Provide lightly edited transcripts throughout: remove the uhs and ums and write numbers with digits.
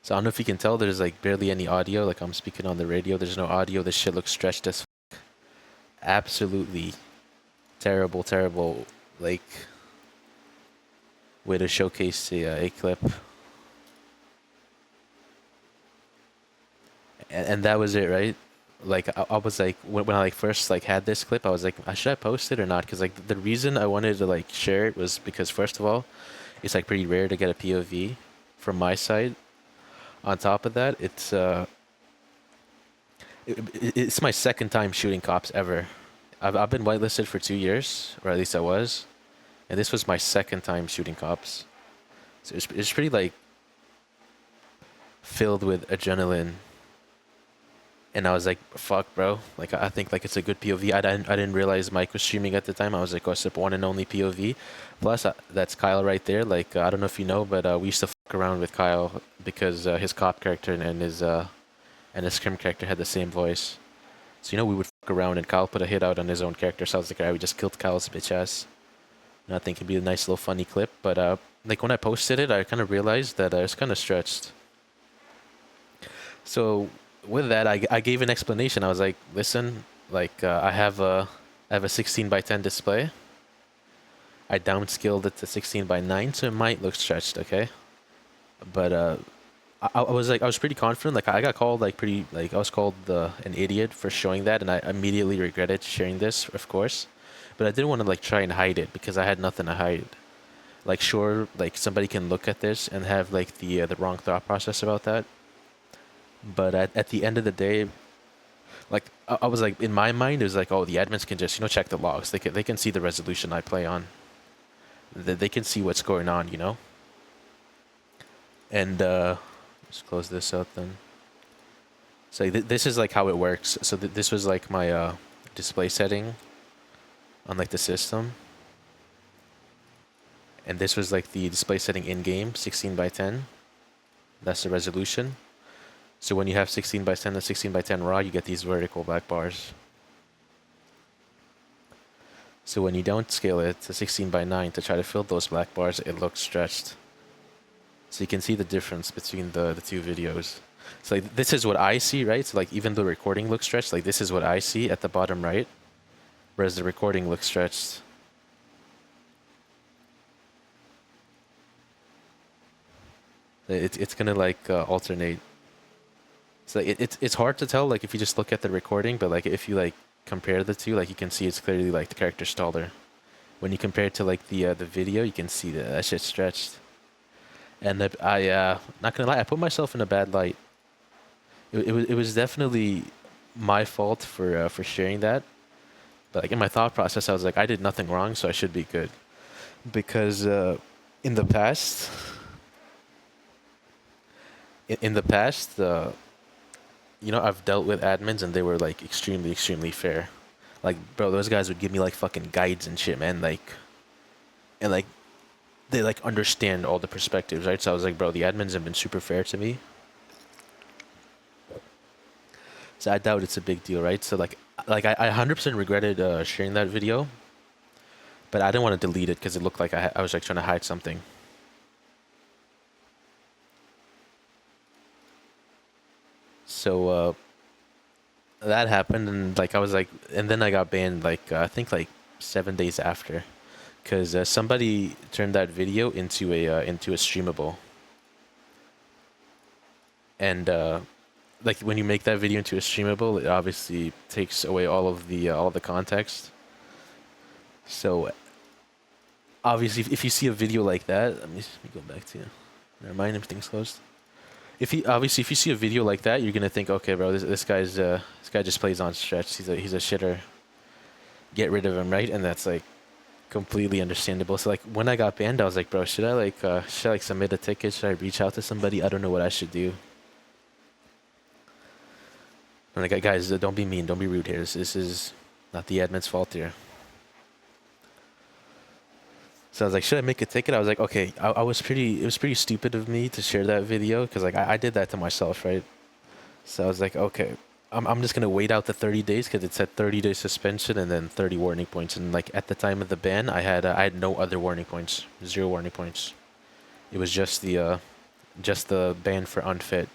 So I don't know if you can tell, there's like barely any audio. Like I'm speaking on the radio, there's no audio. This shit looks stretched as absolutely terrible, terrible, like way to showcase a clip. And that was it, right? Like I was like when I like first like had this clip, I was like, should I post it or not? Because like the reason I wanted to like share it was because first of all, it's like pretty rare to get a POV from my side. On top of that, it's my second time shooting cops ever. I've been whitelisted for 2 years, or at least I was, and this was my second time shooting cops. So it's pretty like filled with adrenaline, and I was like, "Fuck, bro!" Like I think like it's a good POV. I didn't realize Mike was streaming at the time. I was like, "Oh, it's a one and only POV." Plus, that's Kyle right there. Like I don't know if you know, but we used to fuck around with Kyle because his cop character and his scrim character had the same voice. So we would fuck around, and Kyle put a hit out on his own character. So I was like, "Alright, we just killed Kyle's bitch ass." And I think it'd be a nice little funny clip. But like when I posted it, I kind of realized that it's kind of stretched. So with that, I gave an explanation. I was like, listen, like I have a 16 by 10 display. I downscaled it to 16 by 9, so it might look stretched, okay? But I was like, I was pretty confident. Like I got called like pretty like I was called an idiot for showing that, and I immediately regretted sharing this, of course. But I didn't want to like try and hide it because I had nothing to hide. Like sure, like somebody can look at this and have like the wrong thought process about that. But at the end of the day, like I was like in my mind it was like, oh, the admins can just check the logs. They can see the resolution I play on. They can see what's going on. And let's close this out then. So this is like how it works. So this was like my display setting on like the system, and this was like the display setting in game, 16 by 10. That's the resolution. So when you have 16 by 10 and 16 by 10 raw, you get these vertical black bars. So when you don't scale it to 16 by 9 to try to fill those black bars, it looks stretched. So you can see the difference between the two videos. So like this is what I see, right? So like even the recording looks stretched, like this is what I see at the bottom right, whereas the recording looks stretched. It's gonna like alternate. So it's hard to tell like if you just look at the recording, but like if you like compare the two, like you can see it's clearly like the character's taller. When you compare it to like the video, you can see that shit's stretched. And I not gonna lie, I put myself in a bad light. It was definitely my fault for sharing that. But like in my thought process, I was like, I did nothing wrong, so I should be good. Because in the past, in the past, I've dealt with admins and they were like extremely, extremely fair. Like, bro, those guys would give me like fucking guides and shit, man. And they like understand all the perspectives, right? So I was like, bro, the admins have been super fair to me. So I doubt it's a big deal, right? So I 100% regretted sharing that video, but I didn't want to delete it because it looked like I was like trying to hide something. So that happened, and like I was like, and then I got banned like I think like 7 days after, because somebody turned that video into a streamable, and like when you make that video into a streamable, it obviously takes away all the context. So obviously, if you see a video like that, let me go back to you. Never mind, everything's closed. If you see a video like that, you're gonna think, okay, bro, this guy just plays on stretch. He's a shitter. Get rid of him, right? And that's like completely understandable. So like when I got banned, I was like, bro, should I submit a ticket? Should I reach out to somebody? I don't know what I should do. I'm like, guys, don't be mean, don't be rude here. This is not the admin's fault here. So I was like, should I make a ticket? I was like, okay, it was pretty stupid of me to share that video because like I did that to myself, right? So I was like, okay, I'm just gonna wait out the 30 days because it said 30-day suspension and then 30 warning points. And like at the time of the ban, I had no other warning points, 0 warning points. It was just just the ban for unfit.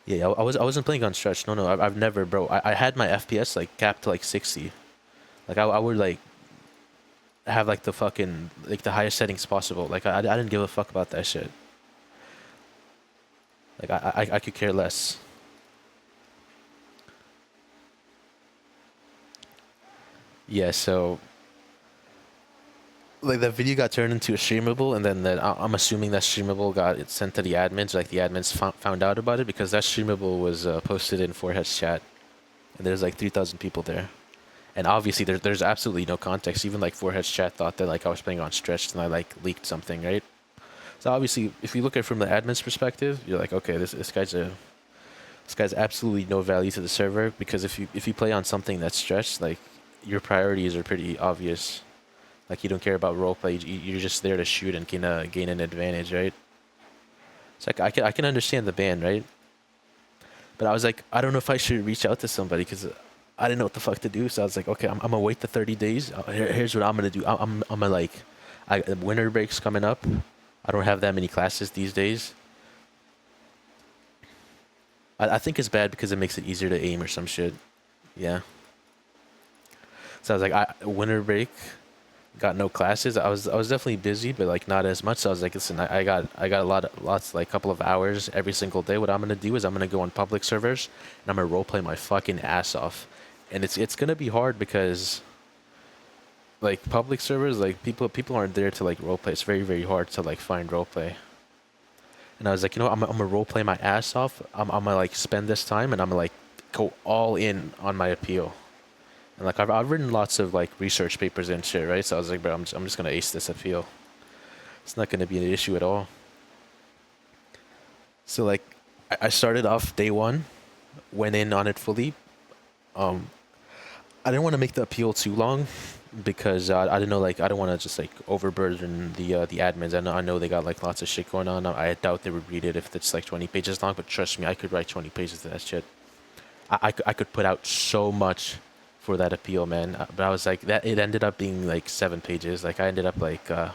Yeah, I wasn't playing on stretch. No, I've never, bro. I had my FPS like capped to like 60. Like I would like have like the fucking like the highest settings possible. Like I didn't give a fuck about that shit. Like I could care less. Yeah, so like that video got turned into a streamable, and then I'm assuming that streamable got it sent to the admins. Like the admins found out about it because that streamable was posted in Forehead's chat, and there's like 3,000 people there. And obviously there's absolutely no context. Even like Forehead's chat thought that like I was playing on stretched and I like leaked something, right? So obviously, if you look at it from the admin's perspective, you're like, okay, this guy's absolutely no value to the server, because if you play on something that's stretched, like your priorities are pretty obvious. Like you don't care about roleplay. You're just there to shoot and gain an advantage, right? So like I can understand the ban, right? But I was like, I don't know if I should reach out to somebody because I didn't know what the fuck to do. So I was like, okay, I'm gonna wait the 30 days. Here's what I'm gonna do. I'm gonna like, winter break's coming up. I don't have that many classes these days. I think it's bad because it makes it easier to aim or some shit. Yeah. So I was like, winter break, got no classes. I was definitely busy, but like not as much. So I was like, listen, I got lots like couple of hours every single day. What I'm gonna do is I'm gonna go on public servers and I'm gonna roleplay my fucking ass off. And it's gonna be hard because like public servers, like people aren't there to like roleplay. It's very, very hard to like find roleplay. And I was like, you know, I'm gonna roleplay my ass off. I'm gonna like spend this time and I'm gonna like go all in on my appeal. And like I've written lots of like research papers and shit, right? So I was like, bro, I'm just gonna ace this appeal. It's not gonna be an issue at all. So like I started off day one, went in on it fully. I didn't want to make the appeal too long because I didn't know, like I don't want to just like overburden the admins. I know they got like lots of shit going on. I doubt they would read it if it's like 20 pages long. But trust me, I could write 20 pages of that shit. I could put out so much for that appeal, man. But I was like, that it ended up being like 7 pages. Like I ended up like kind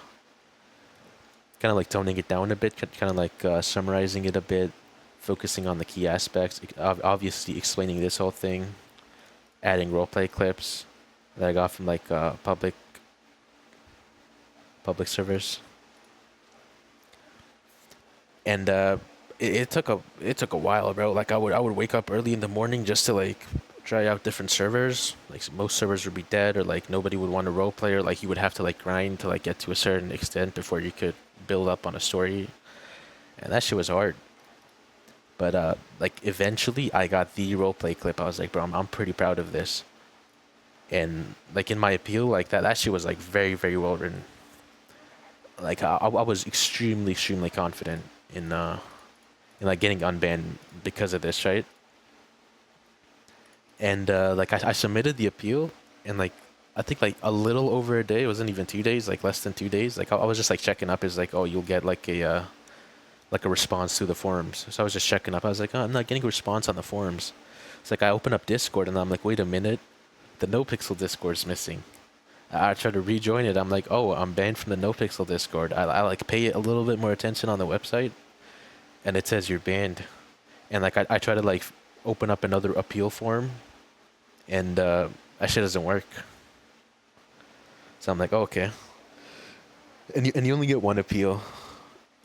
of like toning it down a bit, kind of like summarizing it a bit, focusing on the key aspects, obviously explaining this whole thing, adding roleplay clips that I got from like public servers. And it took a while, bro. Like I would wake up early in the morning just to like try out different servers. Like most servers would be dead, or like nobody would want to roleplay, or like you would have to like grind to like get to a certain extent before you could build up on a story. And that shit was hard. But like eventually I got the roleplay clip. I was like, bro, I'm pretty proud of this. And like in my appeal, like that shit was like very, very well written. Like I was extremely confident in like getting unbanned because of this, right? And like I submitted the appeal, and like I think like a little over a day. It wasn't even 2 days, like less than 2 days. Like I was just like checking up. Is like, oh, you'll get like a response through the forums. So I was just checking up. I was like, oh, I'm not getting a response on the forums. It's like I open up Discord and I'm like, wait a minute, the NoPixel Discord is missing. I try to rejoin it. I'm like, oh, I'm banned from the NoPixel Discord. I like pay a little bit more attention on the website, and it says you're banned. And like I try to like open up another appeal form, and that shit doesn't work. So I'm like, oh, okay. And you only get one appeal.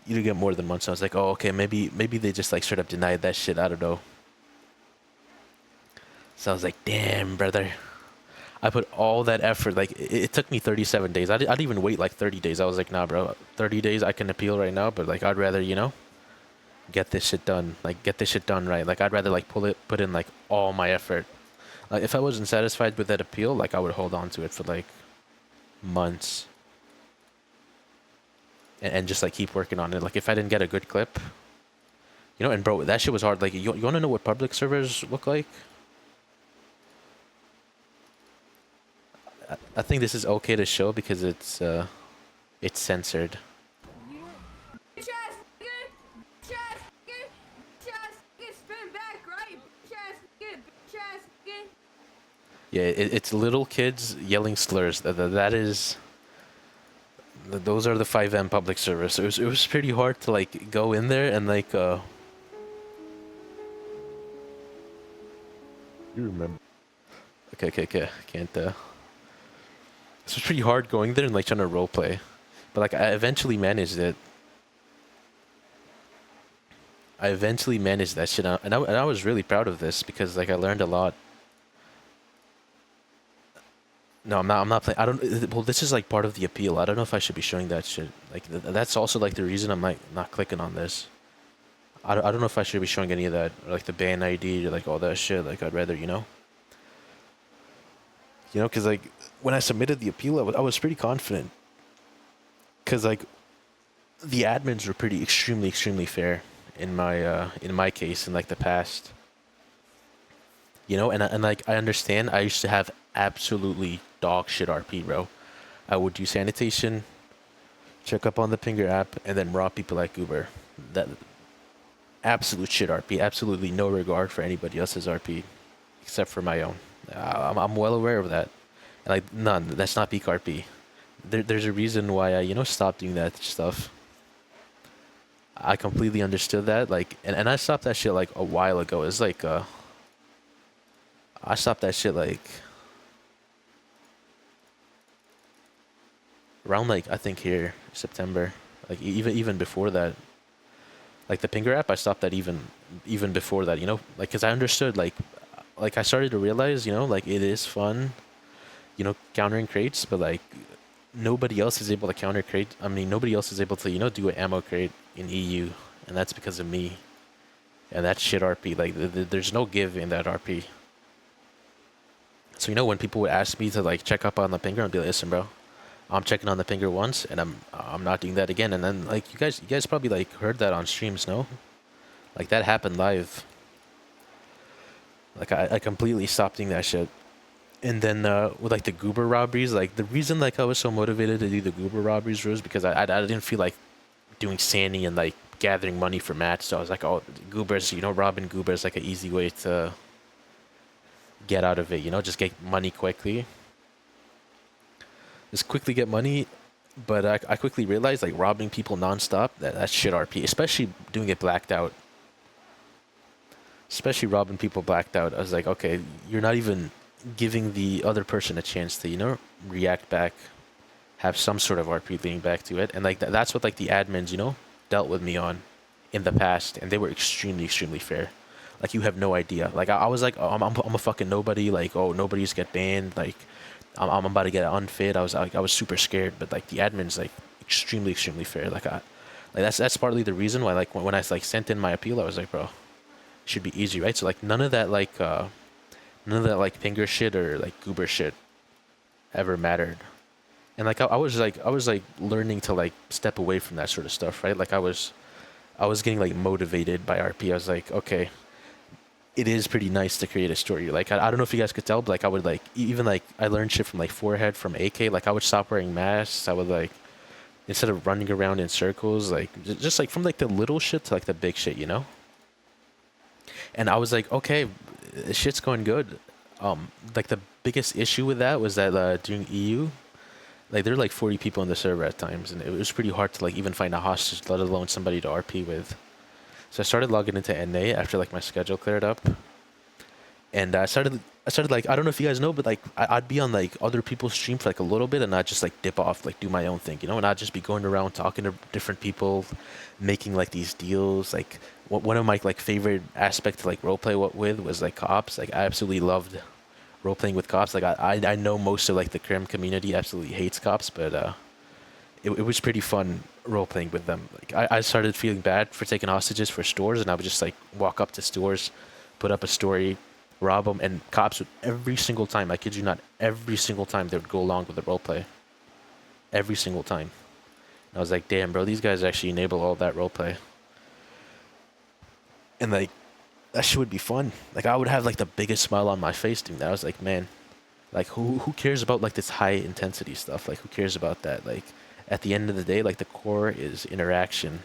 You do get more than one. So I was like, oh, okay, maybe they just like straight up denied that shit. I don't know. So I was like, damn, brother. I put all that effort. Like it took me 37 days. I'd even wait like 30 days. I was like, nah, bro. 30 days I can appeal right now, but like I'd rather, you know, get this shit done. Like get this shit done right. Like I'd rather like put in like all my effort. Like if I wasn't satisfied with that appeal, like I would hold on to it for like months. And just like keep working on it. Like if I didn't get a good clip, you know, and bro, that shit was hard. Like you want to know what public servers look like? I think this is okay to show because it's censored. Yeah, it's little kids yelling slurs. those are the 5M public servers. So it was pretty hard to like go in there and like you remember. Okay. Can't So it's pretty hard going there and like trying to roleplay. But like I eventually managed it. I eventually managed that shit out, and I was really proud of this because like I learned a lot. No, I'm not playing. I don't. Well, this is like part of the appeal. I don't know if I should be showing that shit. Like that's also like the reason I'm like not clicking on this. I don't know if I should be showing any of that, or like the ban ID, or like all that shit. Like I'd rather, because like when I submitted the appeal, I was pretty confident, because like the admins were pretty extremely fair in my case in like the past. And like I understand. I used to have absolutely dog shit RP, bro. I would do sanitation, check up on the Pinger app, and then rob people like Uber. That absolute shit RP. Absolutely no regard for anybody else's RP, except for my own. I'm well aware of that. And like none. That's not peak RP. There's a reason why I stopped doing that stuff. I completely understood that. Like, and I stopped that shit like a while ago. It's like I stopped that shit like around like I think here September. Like even before that. Like the Pinger app, I stopped that even before that. Like because I understood like I started to realize like it is fun, countering crates, but like nobody else is able to counter crate. I mean, nobody else is able to do an ammo crate in EU, and that's because of me. And that shit RP. Like there's no give in that RP. So when people would ask me to like check up on the Pinger, I'd be like, listen, bro, I'm checking on the Pinger once, and I'm not doing that again. And then like you guys probably like heard that on streams, no? Like that happened live. Like I completely stopped doing that shit. And then with like the goober robberies, like the reason like I was so motivated to do the goober robberies was because I didn't feel like doing Sandy and like gathering money for match. So I was like, oh, goobers, robbing goobers like an easy way to get out of it. Just get money quickly. Just quickly get money. But I quickly realized like robbing people nonstop, that's shit RP, especially doing it blacked out. Especially robbing people blacked out. I was like, okay, you're not even giving the other person a chance to, react back, have some sort of RP leading back to it. And like that's what like the admins, dealt with me on in the past. And they were extremely fair. Like you have no idea. Like I was like, oh, I'm a fucking nobody. Like, oh, nobody's get banned. Like I'm about to get unfit. I was super scared. But like the admins like extremely fair. Like that's partly the reason why like when I like sent in my appeal, I was like, bro, should be easy, right? So like none of that like Pinger shit or like goober shit ever mattered. And like I was like learning to like step away from that sort of stuff, right? Like I was getting like motivated by RP. I was like, okay, it is pretty nice to create a story. Like I don't know if you guys could tell, but like I would like even like I learned shit from like Forehead, from AK. Like I would stop wearing masks. I would like instead of running around in circles, like just like from like the little shit to like the big shit, And I was like, okay, this shit's going good. Like the biggest issue with that was that during EU, like there were like 40 people on the server at times, and it was pretty hard to like even find a hostage, let alone somebody to RP with. So I started logging into NA after like my schedule cleared up, and I started like I don't know if you guys know, but like I'd be on like other people's stream for like a little bit, and I'd just like dip off, like do my own thing, and I'd just be going around talking to different people, making like these deals. Like one of my like favorite aspects to like roleplay with was like cops. Like I absolutely loved role playing with cops. Like I know most of like the Crim community absolutely hates cops, but it was pretty fun role playing with them. Like I started feeling bad for taking hostages for stores, and I would just like walk up to stores, put up a story, rob them, and cops would every single time, I kid you not, every single time they would go along with the role play. Every single time. And I was like, damn, bro, these guys actually enable all that role play. And like that shit would be fun. Like I would have like the biggest smile on my face doing that. I was like, man, like who cares about like this high intensity stuff? Like who cares about that? Like at the end of the day, like the core is interaction.